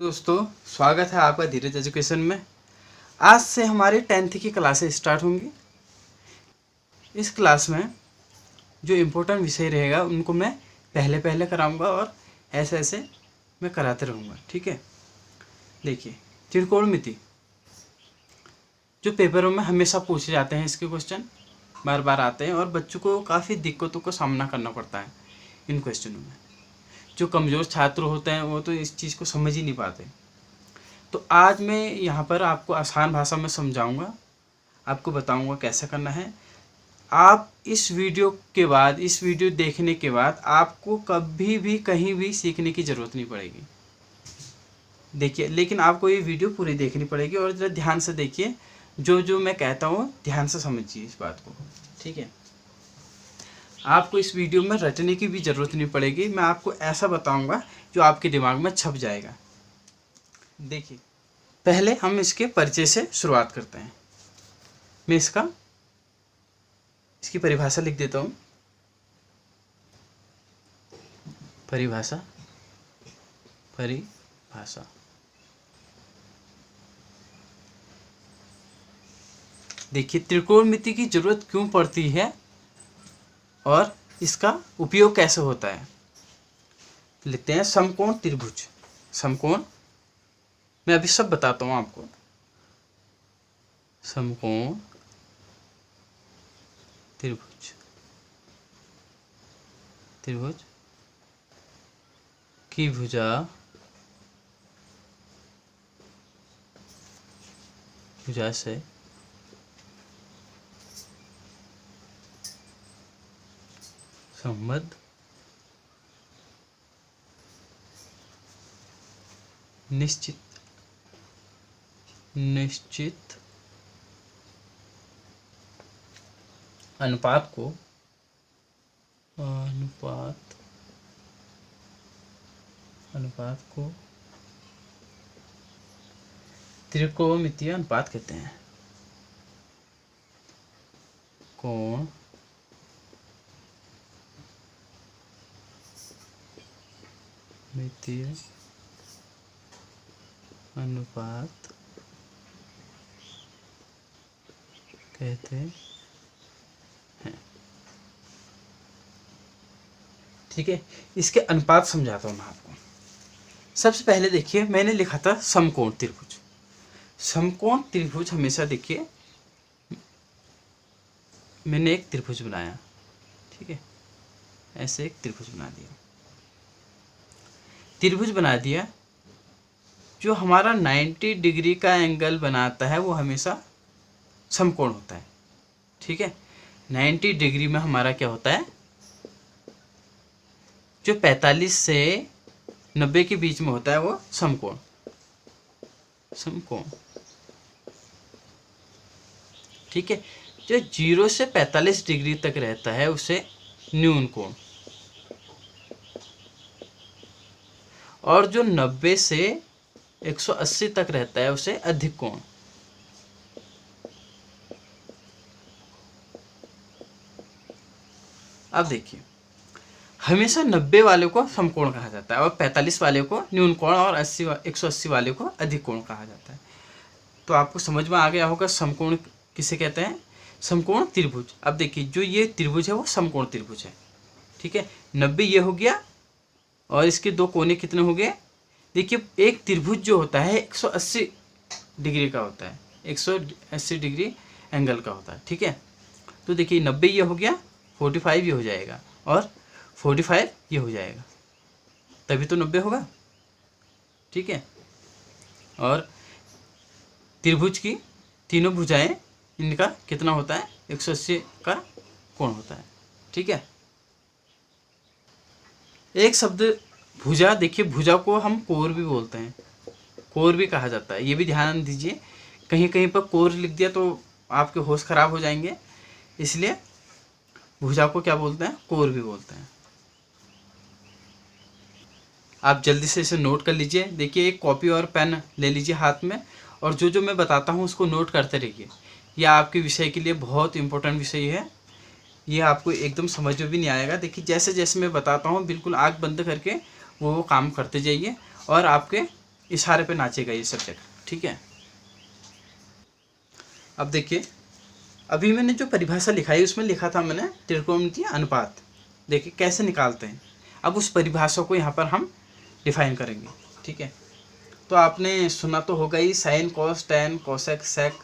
दोस्तों, स्वागत है आपका धीरज एजुकेशन में। आज से हमारी 10th की क्लासेस स्टार्ट होंगी। इस क्लास में जो इम्पोर्टेंट विषय रहेगा उनको मैं पहले पहले कराऊंगा और ऐसे ऐसे मैं कराते रहूँगा। ठीक है, देखिए त्रिकोणमिति जो पेपरों में हमेशा पूछे जाते हैं, इसके क्वेश्चन बार बार आते हैं और बच्चों को काफ़ी दिक्कतों का सामना करना पड़ता है इन क्वेश्चनों में। जो कमज़ोर छात्र होते हैं वो तो इस चीज़ को समझ ही नहीं पाते। तो आज मैं यहाँ पर आपको आसान भाषा में समझाऊंगा, आपको बताऊंगा कैसे करना है। आप इस वीडियो के बाद, इस वीडियो देखने के बाद आपको कभी भी कहीं भी सीखने की ज़रूरत नहीं पड़ेगी। देखिए, लेकिन आपको ये वीडियो पूरी देखनी पड़ेगी और ज़रा ध्यान से देखिए, जो मैं कहता हूँ ध्यान से समझिए इस बात को। ठीक है, आपको इस वीडियो में रटने की भी ज़रूरत नहीं पड़ेगी। मैं आपको ऐसा बताऊंगा जो आपके दिमाग में छप जाएगा। देखिए, पहले हम इसके परिचय से शुरुआत करते हैं। मैं इसकी परिभाषा लिख देता हूँ। परिभाषा देखिए, त्रिकोणमिति की जरूरत क्यों पड़ती है और इसका उपयोग कैसे होता है। लिखते हैं समकोण त्रिभुज। समकोण, मैं अभी सब बताता हूँ आपको। समकोण त्रिभुज की भुजा से संबद्ध निश्चित अनुपात को त्रिकोणमितीय अनुपात कहते हैं। कोणमितीय अनुपात कहते हैं। ठीक है, इसके अनुपात समझाता हूँ मैं आपको। सबसे पहले देखिए, मैंने लिखा था समकोण त्रिभुज। समकोण त्रिभुज हमेशा देखिए, मैंने एक त्रिभुज बनाया। ठीक है, ऐसे एक त्रिभुज बना दिया। जो हमारा 90 डिग्री का एंगल बनाता है वो हमेशा समकोण होता है। ठीक है, 90 डिग्री में हमारा क्या होता है, जो 45 से 90 के बीच में होता है वो समकोण। ठीक है, जो 0 से 45 डिग्री तक रहता है उसे न्यून कोण, और जो 90 से 180 तक रहता है उसे अधिक कोण। अब देखिए, हमेशा 90 वाले को समकोण कहा जाता है और 45 वाले को न्यून कोण और 180 वाले को अधिक कोण कहा जाता है। तो आपको समझ में आ गया होगा समकोण किसे कहते हैं। समकोण त्रिभुज। अब देखिए, जो ये त्रिभुज है वो समकोण त्रिभुज है। ठीक है, 90 ये हो गया और इसके दो कोने कितने हो गए। देखिए, एक त्रिभुज जो होता है 180 डिग्री का होता है, 180 डिग्री एंगल का होता है। ठीक है, तो देखिए 90 ये हो गया, 45 ये हो जाएगा और 45 ये हो जाएगा, तभी तो 90 होगा। ठीक है, और त्रिभुज की तीनों भुजाएं, इनका कितना होता है, 180 का कोण होता है। ठीक है, एक शब्द भुजा, देखिए भुजा को हम कोर भी बोलते हैं, कोर भी कहा जाता है। ये भी ध्यान दीजिए, कहीं कहीं पर कोर लिख दिया तो आपके होश खराब हो जाएंगे, इसलिए भुजा को क्या बोलते हैं, कोर भी बोलते हैं। आप जल्दी से इसे नोट कर लीजिए। देखिए, एक कॉपी और पेन ले लीजिए हाथ में और जो मैं बताता हूँ उसको नोट करते रहिए। यह आपके विषय के लिए बहुत इंपॉर्टेंट विषय है। ये आपको एकदम समझ में भी नहीं आएगा। देखिए, जैसे जैसे मैं बताता हूँ बिल्कुल आँख बंद करके वो काम करते जाइए और आपके इशारे पे नाचेगा ये सब्जेक्ट, ठीक है। अब देखिए, अभी मैंने जो परिभाषा लिखाई उसमें लिखा था मैंने त्रिकोणमितीय अनुपात। देखिए कैसे निकालते हैं, अब उस परिभाषा को यहाँ पर हम डिफाइन करेंगे, ठीक है। तो आपने सुना तो होगा ही, sine cos tan cosec sec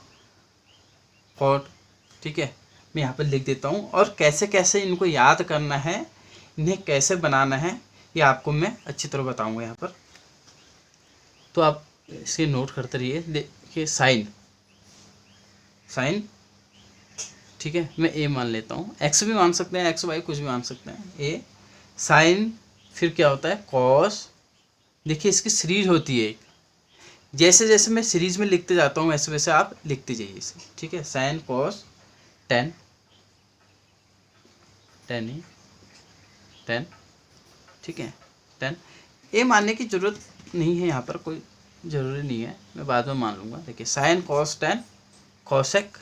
cot, ठीक है। मैं यहाँ पर लिख देता हूँ, और कैसे कैसे इनको याद करना है, इन्हें कैसे बनाना है, ये आपको मैं अच्छी तरह बताऊँगा यहाँ पर। तो आप इसे नोट करते रहिए। देखिए साइन, साइन, ठीक है, मैं ए मान लेता हूँ, एक्स भी मान सकते हैं, एक्स वाई कुछ भी मान सकते हैं, ए साइन, फिर क्या होता है कॉस। देखिए इसकी सीरीज होती है, जैसे जैसे मैं सीरीज में लिखते जाता हूँ वैसे वैसे आप लिखते जाइए इसे, ठीक है। साइन कॉस टेन, टेन ही टेन, ठीक है, टेन। ए मानने की जरूरत नहीं है, यहाँ पर कोई ज़रूरी नहीं है, मैं बाद में मान लूँगा। देखिए sine cos tan cosec,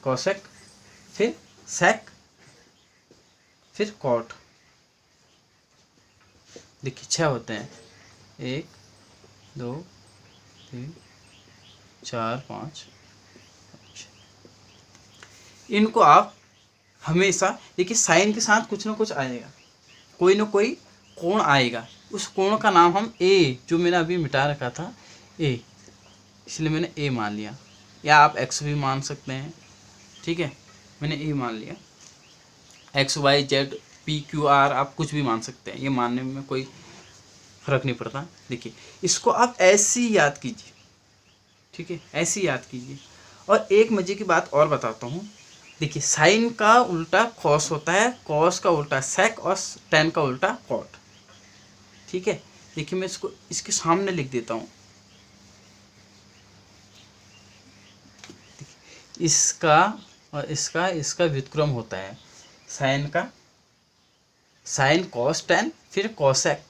cosec, फिर सेक, फिर कॉट। देखिए 6 होते हैं, 1 2 3 4 5। इनको आप हमेशा देखिए, साइन के साथ कुछ ना कुछ आएगा, कोई ना कोई कोण आएगा, उस कोण का नाम हम ए, जो मैंने अभी मिटा रखा था ए, इसलिए मैंने ए मान लिया, या आप एक्स भी मान सकते हैं, ठीक है। मैंने ए मान लिया, X Y Z P Q R आप कुछ भी मान सकते हैं, ये मानने में कोई फर्क नहीं पड़ता। देखिए इसको आप ऐसे ही याद कीजिए, ठीक है, ऐसे ही याद कीजिए। और एक मजे की बात और बताता हूँ, देखिए साइन का उल्टा कॉस होता है, कॉस का उल्टा सेक, और टेन का उल्टा कॉट, ठीक है। देखिए मैं इसको इसके सामने लिख देता हूँ, इसका और इसका व्युत्क्रम होता है साइन का, साइन कॉस टेन, फिर कॉसेक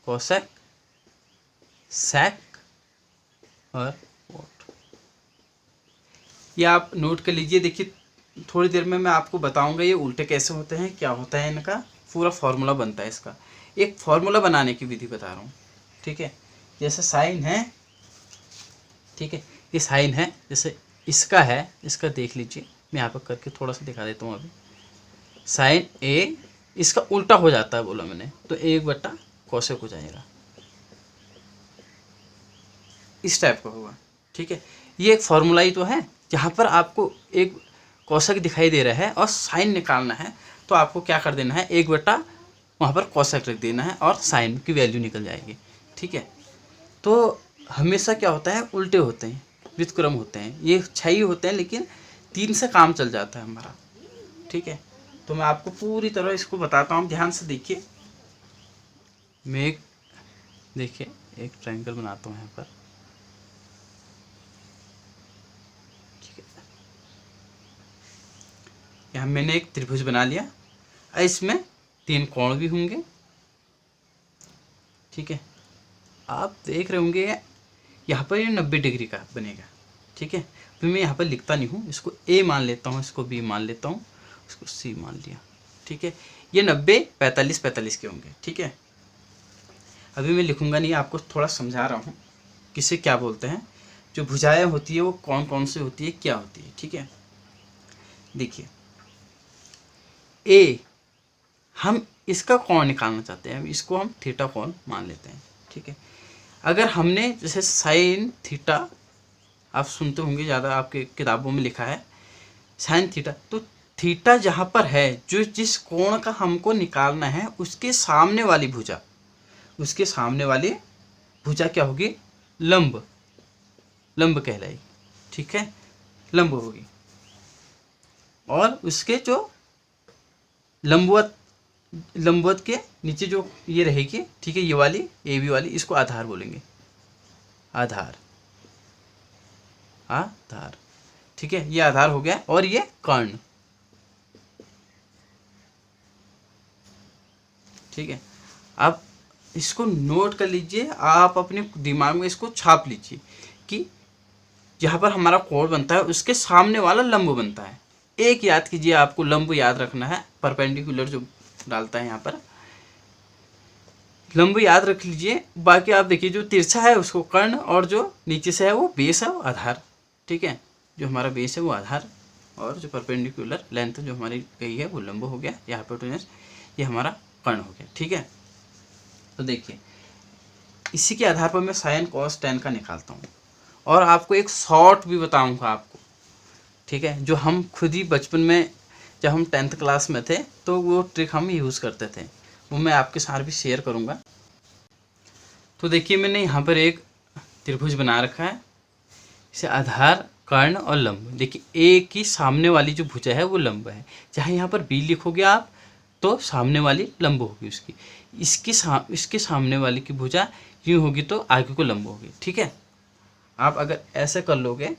कोसेक सेक और कॉट। ये आप नोट कर लीजिए। देखिए थोड़ी देर में मैं आपको बताऊंगा ये उल्टे कैसे होते हैं, क्या होता है, इनका पूरा फॉर्मूला बनता है। इसका एक फॉर्मूला बनाने की विधि बता रहा हूँ, ठीक है। जैसे साइन है, ठीक है, ये साइन है, जैसे इसका है, इसका देख लीजिए, मैं यहाँ पर करके थोड़ा सा दिखा देता हूँ। अभी साइन ए, इसका उल्टा हो जाता है बोला मैंने, तो 1/cos कोसेक हो जाएगा, इस टाइप का होगा, ठीक है। ये एक फॉर्मूला ही तो है, जहाँ पर आपको एक कोसेक दिखाई दे रहा है और साइन निकालना है, तो आपको क्या कर देना है, 1/ वहाँ पर कोसेक रख देना है और साइन की वैल्यू निकल जाएगी, ठीक है। तो हमेशा क्या होता है, उल्टे होते हैं, व्युत्क्रम होते हैं, ये 6 ही होते हैं, लेकिन 3 से काम चल जाता है हमारा, ठीक है। तो मैं आपको पूरी तरह इसको बताता हूँ, ध्यान से देखिए। मैं देखिए एक ट्रायंगल बनाता हूँ यहाँ पर, ठीक है। यहाँ मैंने एक त्रिभुज बना लिया, इसमें 3 कोण भी होंगे, ठीक है। आप देख रहे होंगे यहाँ पर ये 90 डिग्री का बनेगा, ठीक है। फिर मैं यहाँ पर लिखता नहीं हूँ, इसको ए मान लेता हूँ, इसको बी मान लेता हूँ, इसको सी मान लिया, ठीक है। ये 90 45 45 के होंगे, ठीक है। अभी मैं लिखूँगा नहीं, आपको थोड़ा समझा रहा हूँ किसे क्या बोलते हैं। जो भुजाएं होती है वो कौन कौन सी होती है, क्या होती है, ठीक है। देखिए ए, हम इसका कोण निकालना चाहते हैं, इसको हम थीटा कोण मान लेते हैं, ठीक है। अगर हमने जैसे साइन थीटा, आप सुनते होंगे ज़्यादा, आपके किताबों में लिखा है साइन थीटा, तो थीटा जहाँ पर है, जो जिस कोण का हमको निकालना है, उसके सामने वाली भुजा, उसके सामने वाली भुजा क्या होगी, लंब, लंब कहलाएगी, ठीक है, लंब होगी। और उसके जो लंबवत, लंबवत के नीचे जो ये रहेगी, ठीक है, ये वाली ए बी वाली, इसको आधार बोलेंगे, आधार, आधार, ठीक है। ये आधार हो गया, और ये कर्ण, ठीक है। अब इसको नोट कर लीजिए, आप अपने दिमाग में इसको छाप लीजिए कि जहाँ पर हमारा कोण बनता है उसके सामने वाला लंब बनता है। एक याद कीजिए, आपको लंब याद रखना है, परपेंडिकुलर जो डालता है यहाँ पर, लंब याद रख लीजिए। बाकी आप देखिए जो तिरछा है उसको कर्ण, और जो नीचे से है वो बेस है, वो आधार। ठीक है, जो हमारा बेस है वो आधार, और जो परपेंडिकुलर लेंथ जो हमारी गई है वो लंब हो गया, या हाइपोटेनस, ये हमारा कर्ण हो गया। ठीक है, तो देखिए इसी के आधार पर मैं साइन कॉस टेन का निकालता हूँ, और आपको एक शॉर्ट भी बताऊँगा आपको। ठीक है, जो हम खुद ही बचपन में जब हम 10th क्लास में थे तो वो ट्रिक हम यूज़ करते थे, वो मैं आपके साथ भी शेयर करूँगा। तो देखिए मैंने यहाँ पर एक त्रिभुज बना रखा है, इसे आधार, कर्ण और लंब। देखिए ए की सामने वाली जो भुजा है वो लंब है, चाहे यहाँ पर बी लिखोगे आप तो सामने वाली लंब होगी उसकी। इसके सामने वाली की भुजा यूँ होगी तो आगे को लंब होगी। ठीक है, आप अगर ऐसे कर लोगे,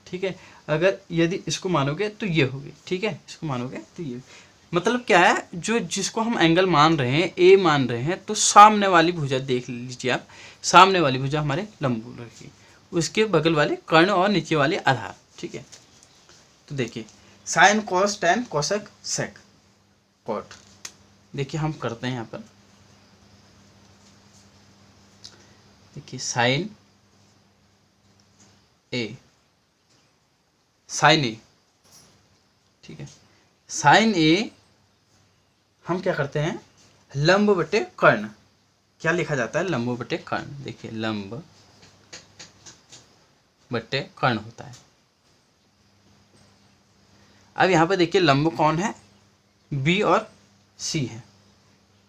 ठीक है, अगर यदि इसको मानोगे तो ये होगी। ठीक है, इसको मानोगे तो ये, मतलब क्या है, जो जिसको हम एंगल मान रहे हैं, ए मान रहे हैं, तो सामने वाली भुजा देख लीजिए आप, सामने वाली भुजा हमारे लंब रखी, उसके बगल वाले कर्ण और नीचे वाले आधार। ठीक है, तो देखिए sine cos tan cosec sec cot. देखिए हम करते हैं यहाँ पर, देखिए साइन ए, साइन ए। ठीक है, साइन ए हम क्या करते हैं, लंब बटे कर्ण, क्या लिखा जाता है, लंब बटे कर्ण। देखिए लंब बटे कर्ण होता है। अब यहाँ पर देखिए लंब कौन है, बी और सी है,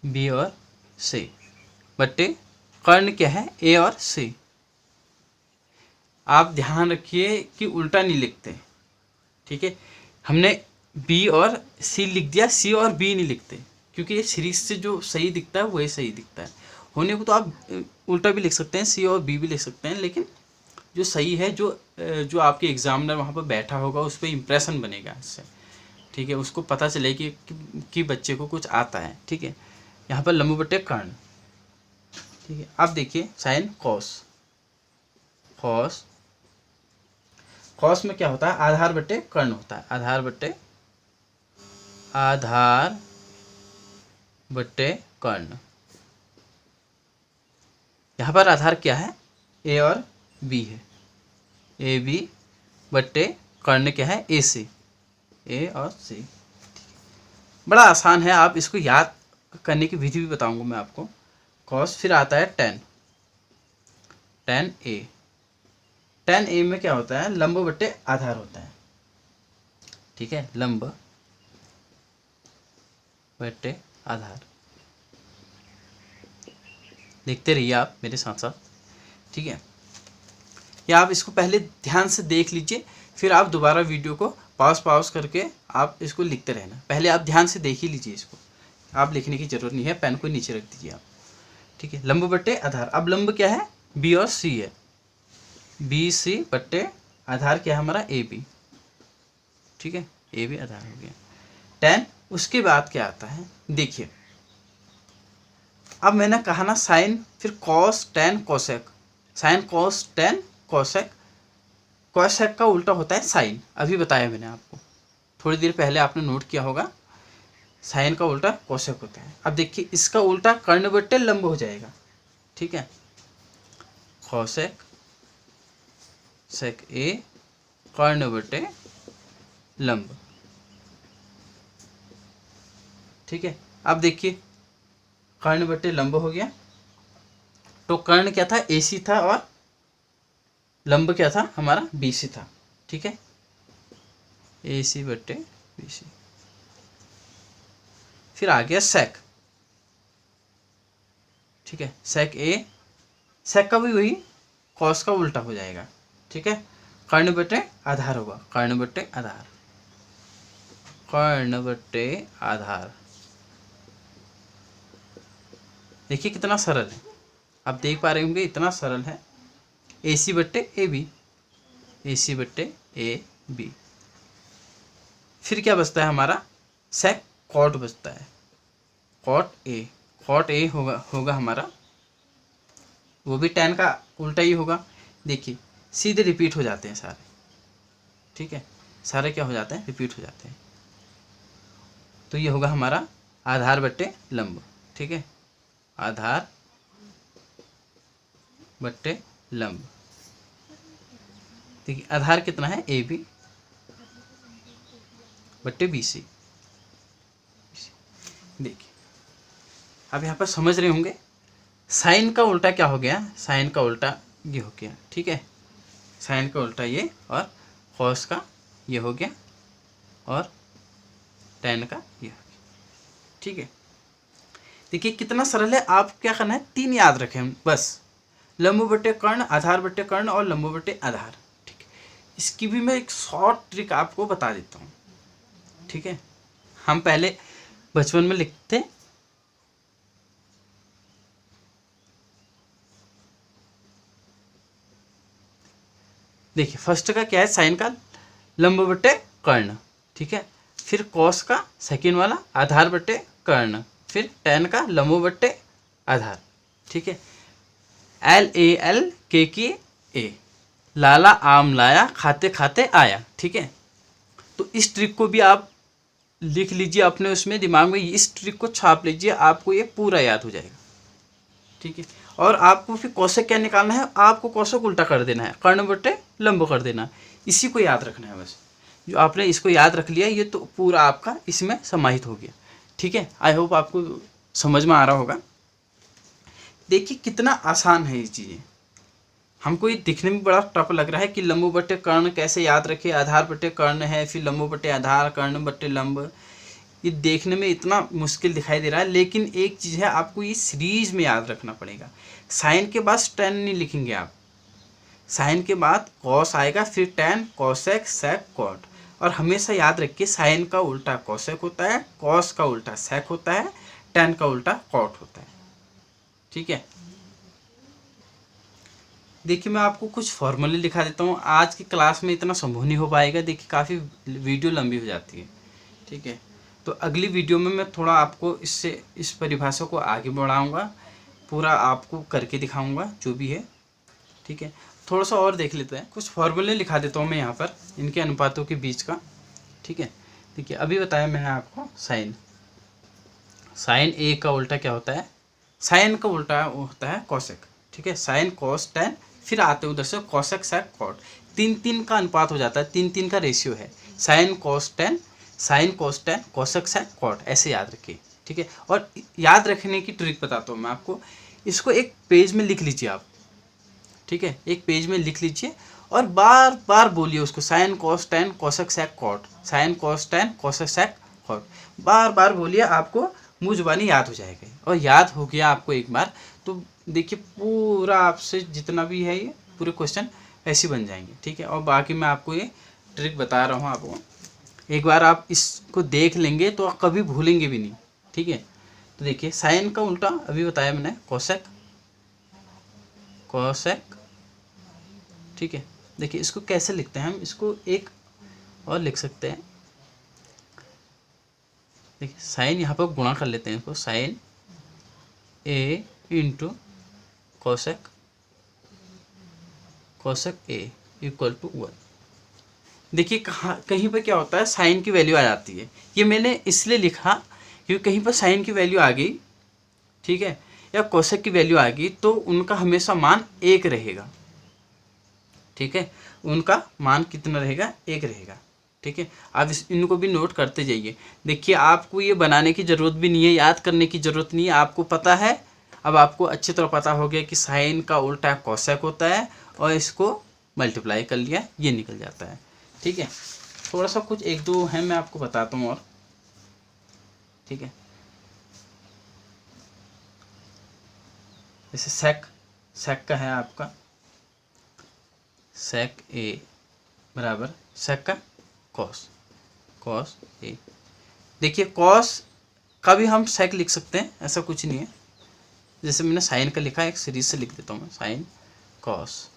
बी और सी, बटे कर्ण क्या है, ए और सी। आप ध्यान रखिए कि उल्टा नहीं लिखते। ठीक है, हमने बी और सी लिख दिया, सी और बी नहीं लिखते, क्योंकि ये सीरीज से जो सही दिखता है वही सही दिखता है। होने को तो आप उल्टा भी लिख सकते हैं, सी और बी भी लिख सकते हैं, लेकिन जो सही है, जो आपके एग्जामिनर वहाँ पर बैठा होगा उस पर इम्प्रेशन बनेगा इससे। ठीक है, उसको पता चले कि बच्चे को कुछ आता है। ठीक है, यहाँ पर लंब बटे कर्ण। ठीक है, अब देखिए साइन कॉस, कॉस, कॉस में क्या होता है, आधार बटे कर्ण होता है, आधार बटे कर्ण। यहाँ पर आधार क्या है, ए और बी है, ए बी बटे कर्ण क्या है, ए सी, ए और सी। बड़ा आसान है, आप इसको याद करने की विधि भी बताऊंगा मैं आपको। कॉस, फिर आता है टेन, टेन ए, टेन ए में क्या होता है, लंब बटे आधार होता है। ठीक है, लंब बटे आधार, देखते रहिए आप मेरे साथ साथ। ठीक है, या आप इसको पहले ध्यान से देख लीजिए, फिर आप दोबारा वीडियो को पॉज करके आप इसको लिखते रहना। पहले आप ध्यान से देख ही लीजिए इसको, आप लिखने की जरूरत नहीं है, पेन को नीचे रख दीजिए आप। ठीक है, लंब बटे आधार। अब लंब क्या है, बी और सी है, बी सी बटे आधार क्या है हमारा, ए बी। ठीक है, ए बी आधार हो गया, टेन। उसके बाद क्या आता है, देखिए अब मैंने कहा ना साइन, फिर cos tan cosec, sign cos tan cosec, cosec का उल्टा होता है साइन, अभी बताया मैंने आपको, थोड़ी देर पहले आपने नोट किया होगा, साइन का उल्टा कोसेक होता है। अब देखिए इसका उल्टा कर्ण बटे लंब हो जाएगा। ठीक है, कोसेक सेक ए कर्ण बटे लंब। ठीक है, अब देखिए कर्ण बटे लंब हो गया, तो कर्ण क्या था, ए सी था, और लंब क्या था हमारा, बी सी था। ठीक है, ए सी बटे बी सी। फिर आ गया सेक। ठीक है, सेक ए, सेक का भी वही कॉस का उल्टा हो जाएगा। ठीक है, कर्ण बटे आधार होगा, कर्ण बटे आधार, कर्ण बटे आधार। देखिए कितना सरल है, आप देख पा रहे होंगे इतना सरल है। ए सी बट्टे ए बी, ए सी बट्टे ए बी। फिर क्या बचता है हमारा, सेक कॉट बचता है, कॉट ए, कॉट ए होगा हमारा, वो भी टेन का उल्टा ही होगा। देखिए सीधे रिपीट हो जाते हैं सारे। ठीक है, सारे क्या हो जाते हैं, रिपीट हो जाते हैं। तो ये होगा हमारा आधार बट्टे लंब। ठीक है, आधार बट्टे लंब। देखिए आधार कितना है, ए बी बट्टे बी सी। देखिए अब यहाँ पर समझ रहे होंगे, साइन का उल्टा क्या हो गया, साइन का उल्टा ये हो गया, ठीक है, साइन का उल्टा ये, और कॉस का ये हो गया, और टेन का ये हो गया, ठीक है। देखिए कितना सरल है, आप क्या करना है, 3 याद रखें हम बस, लंब बट्टे कर्ण, आधार बट्टे कर्ण और लंब बट्टे आधार, ठीक है। इसकी भी मैं एक शॉर्ट ट्रिक आपको बता देता हूँ, ठीक है। हम पहले बचपन में लिखते, देखिए फर्स्ट का क्या है, साइन का लंब बट्टे कर्ण, ठीक है, फिर कॉस का सेकेंड वाला आधार बट्टे कर्ण, फिर टेन का लंब बट्टे आधार, ठीक है। एल ए एल के की ए, लाला आम लाया खाते खाते आया, ठीक है। तो इस ट्रिक को भी आप लिख लीजिए अपने उसमें दिमाग में, इस ट्रिक को छाप लीजिए, आपको ये पूरा याद हो जाएगा, ठीक है। और आपको फिर कौशक क्या निकालना है, आपको कौशक उल्टा कर देना है, कर्ण बट्टे लंब कर देना, इसी को याद रखना है बस। जो आपने इसको याद रख लिया, ये तो पूरा आपका इसमें समाहित हो गया, ठीक है। आई होप आपको समझ में आ रहा होगा। देखिए कितना आसान है ये चीज़ें, हमको ये दिखने में बड़ा टफ लग रहा है कि लंब बट्टे कर्ण कैसे याद रखे, आधार बट्टे कर्ण है, फिर लंब बट्टे आधार, कर्ण बट्टे लंब, ये देखने में इतना मुश्किल दिखाई दे रहा है। लेकिन एक चीज़ है, आपको ये सीरीज में याद रखना पड़ेगा। साइन के बाद टेन नहीं लिखेंगे आप, साइन के बाद कॉस आएगा, फिर टेन, कॉसेक, सेक, कॉट। और हमेशा याद रखिए, साइन का उल्टा कॉसेक होता है, कॉस का उल्टा सेक होता है, टेन का उल्टा कॉट होता है, ठीक है। देखिए मैं आपको कुछ फॉर्मूले लिखा देता हूँ, आज की क्लास में इतना संभव नहीं हो पाएगा, देखिए काफ़ी वीडियो लंबी हो जाती है, ठीक है। तो अगली वीडियो में मैं थोड़ा आपको इससे इस परिभाषा को आगे बढ़ाऊंगा, पूरा आपको करके दिखाऊंगा जो भी है, ठीक है। थोड़ा सा और देख लेते हैं, कुछ फॉर्मूले लिखा देता हूँ मैं यहाँ पर इनके अनुपातों के बीच का, ठीक है। देखिए अभी बताया मैंने आपको, साइन, साइन ए का उल्टा क्या होता है, साइन का उल्टा होता है कॉसेक, ठीक है। साइन कॉस टेन, फिर आते उधर से कॉसेक सेक कॉट, 3-3 का अनुपात हो जाता है, 3-3 का रेशियो है, sine cos tan, sine cos tan, cosec sec cot, ऐसे याद रखिए, ठीक है। और याद रखने की ट्रिक बताता हूँ मैं आपको, इसको एक पेज में लिख लीजिए आप, ठीक है, एक पेज में लिख लीजिए और बार बार बोलिए उसको, sine cos tan cosec sec cot, sine cos tan cosec sec cot, बार बार बोलिए, आपको मुँह जुबानी याद हो जाएगा। और याद हो गया आपको एक बार तो देखिए पूरा आपसे जितना भी है ये पूरे क्वेश्चन ऐसे बन जाएंगे, ठीक है। और बाकी मैं आपको ये ट्रिक बता रहा हूँ आपको, एक बार आप इसको देख लेंगे तो आप कभी भूलेंगे भी नहीं, ठीक है। तो देखिए साइन का उल्टा अभी बताया मैंने, कॉसेक, कॉसेक, ठीक है। देखिए इसको कैसे लिखते हैं हम, इसको एक और लिख सकते हैं, देखिए साइन यहाँ पर गुणा कर लेते हैं इसको, sine A into cosec, cosec A equal to 1। देखिए कहीं पर क्या होता है, साइन की वैल्यू आ जाती है, ये मैंने इसलिए लिखा क्योंकि कहीं पर साइन की वैल्यू आ गई, ठीक है, या कॉसेक की वैल्यू आ गई तो उनका हमेशा मान 1 रहेगा, ठीक है, उनका मान कितना रहेगा, 1 रहेगा, ठीक है। आप इनको भी नोट करते जाइए। देखिए आपको ये बनाने की ज़रूरत भी नहीं है, याद करने की ज़रूरत नहीं है, आपको पता है, अब आपको अच्छी तरह पता हो गया कि साइन का उल्टा कॉसेक होता है, और इसको मल्टीप्लाई कर लिया, ये निकल जाता है, ठीक है। थोड़ा सा कुछ 1-2 है मैं आपको बताता हूँ और, ठीक है। जैसे सेक, सेक का है आपका सेक ए बराबर सेक का कॉस, कॉस ए। देखिए कॉस का भी हम सेक लिख सकते हैं, ऐसा कुछ नहीं है, जैसे मैंने साइन का लिखा है, एक सीरीज से लिख देता हूँ मैं, साइन कॉस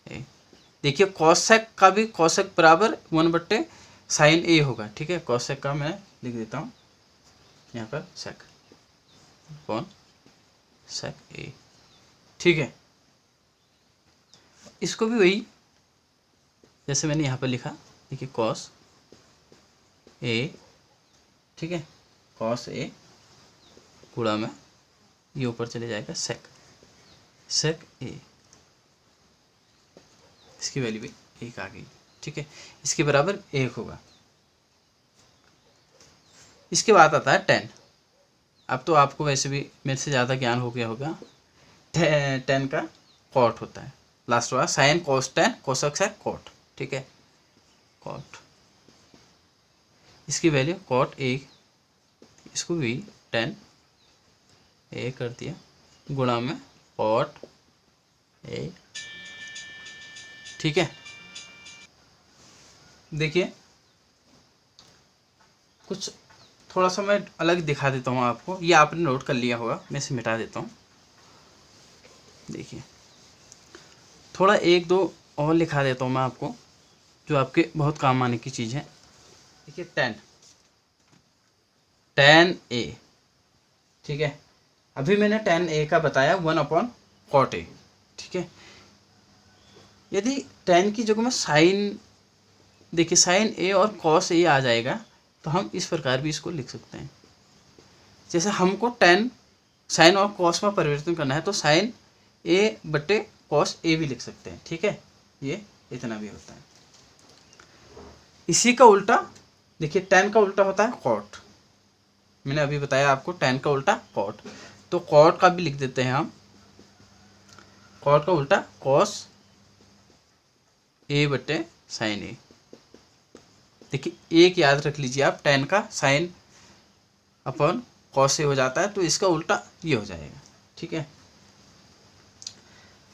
ए। देखिए कॉसेक का भी, कॉसेक बराबर 1 साइन ए होगा, ठीक है। कॉसेक का मैं लिख देता हूँ यहाँ पर सेक कौन सेक ए, ठीक है। इसको भी वही जैसे मैंने यहाँ पर लिखा, देखिए कॉस ए, ठीक है, कॉस ए गुणा में ये ऊपर चले जाएगा सेक, सेक ए, इसकी वैल्यू भी 1 आ गई, ठीक है। इसके बराबर 1 होगा। इसके बाद आता है tan। अब तो आपको वैसे भी मेरे से ज़्यादा ज्ञान हो गया होगा। tan का कॉट होता है, लास्ट वाला sine cos tan cosec sec cot, ठीक है, कॉट। इसकी वैल्यू कॉट ए, इसको भी tan ए कर दिया गुणा में कॉट ए, ठीक है। देखिए कुछ थोड़ा सा मैं अलग दिखा देता हूँ आपको, ये आपने नोट कर लिया होगा, मैं इसे मिटा देता हूँ। देखिए थोड़ा 1-2 और लिखा देता हूँ मैं आपको, जो आपके बहुत काम आने की चीज़ है। देखिए tan ए, ठीक है। अभी मैंने tan ए का बताया 1/cot ए, ठीक है। यदि tan की जगह में साइन, देखिए साइन ए और कॉस ए आ जाएगा तो हम इस प्रकार भी इसको लिख सकते हैं। जैसे हमको tan साइन और कॉस में परिवर्तन करना है तो साइन ए बटे कॉस ए भी लिख सकते हैं, ठीक है। ये इतना भी होता है। इसी का उल्टा देखिए tan का उल्टा होता है कॉट। मैंने अभी बताया आपको tan का उल्टा कॉट, तो कॉट का भी लिख देते हैं हम। कॉट का उल्टा कॉस ए बटे साइन ए। देखिए एक याद रख लीजिए आप, tan का साइन अपन कॉस से हो जाता है तो इसका उल्टा ये हो जाएगा, ठीक है।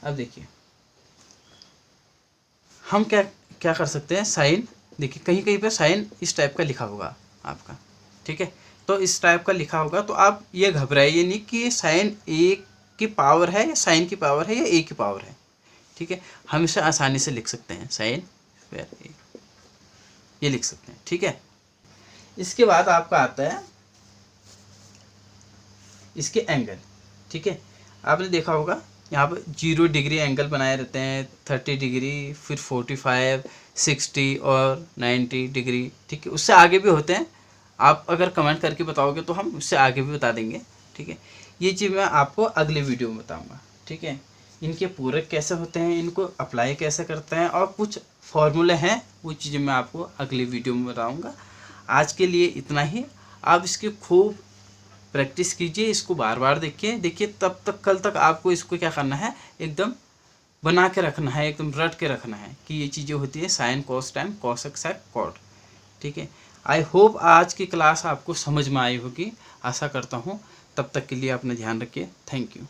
अब देखिए हम क्या क्या कर सकते हैं, साइन, देखिए कहीं कहीं पे साइन इस टाइप का लिखा होगा आपका, ठीक है। तो इस टाइप का लिखा होगा तो आप ये घबराइए नहीं कि ये साइन ए की पावर है या साइन की पावर है या ए की पावर है, ठीक है। हम इसे आसानी से लिख सकते हैं, साइन स्क्वायर ए, ये लिख सकते हैं, ठीक है। इसके बाद आपका आता है इसके एंगल, ठीक है। आपने देखा होगा यहाँ पर 0 डिग्री एंगल बनाए रहते हैं, 30 डिग्री, फिर 45, 60 और 90 डिग्री, ठीक है। उससे आगे भी होते हैं, आप अगर कमेंट करके बताओगे तो हम उससे आगे भी बता देंगे, ठीक है। ये चीज़ मैं आपको अगले वीडियो में बताऊँगा, ठीक है। इनके पूरक कैसे होते हैं, इनको अप्लाई कैसे करते हैं और कुछ फॉर्मूले हैं, वो चीज़ें मैं आपको अगले वीडियो में बताऊँगा। आज के लिए इतना ही। आप इसकी खूब प्रैक्टिस कीजिए, इसको बार बार देखिए, तब तक कल तक आपको इसको क्या करना है, एकदम बना के रखना है, एकदम रट के रखना है कि ये चीज़ें होती है sine cos tan cosec sec cot, ठीक है। आई होप आज की क्लास आपको समझ में आई होगी, आशा करता हूँ। तब तक के लिए अपना ध्यान रखिए। Thank you.